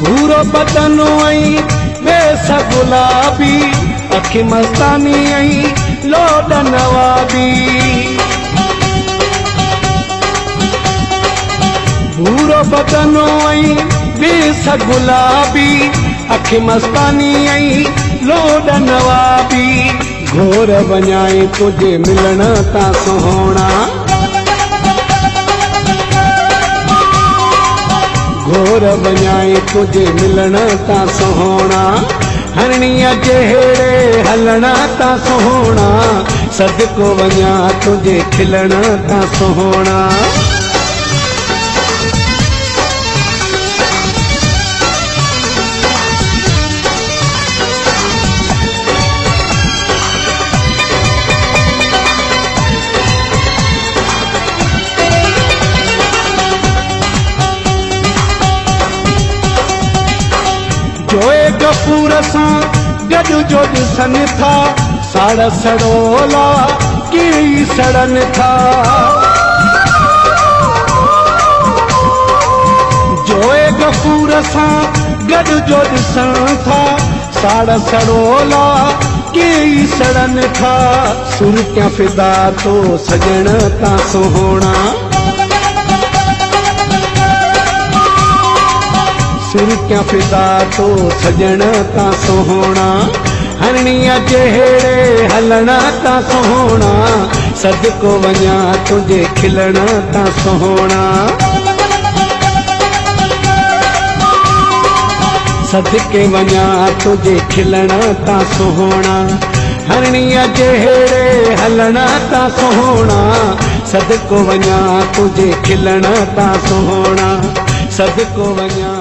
भूरो बदन वेस गुलाबी अखि मस्तानी लोड नवाबी भूरो बदन वेस गुलाबी अखि मस्तानी लोड नवाबी घोर वञाए तुझे मिलण ता सोहणा घोर वञाए तुझे मिलण ता सोहणा हरणीअ जहिड़े हलण ता सोहणा सदको वञा तुझे खिलण ता सोहणा जोए गफूर सां गॾु जो ॾिसनि था साड़ सड़ोला की सड़नि था जोए गफूर सां गॾु जो ॾिसनि था साड़ सड़ोला की सड़नि था सुर क्या फिदा तो सजण ता सोहणा सुर क्या फिदा तो सजण ता सोहणा हरणीअ जहिड़े हलण ता सोहणा सदको वञा तुझे खिलण ता सोहणा सदके वञा तुझे खिलण ता सोहणा हरणीअ जहिड़े हलण ता सोहणा सदको वञा तुझे खिलण ता सोहणा सदको वञा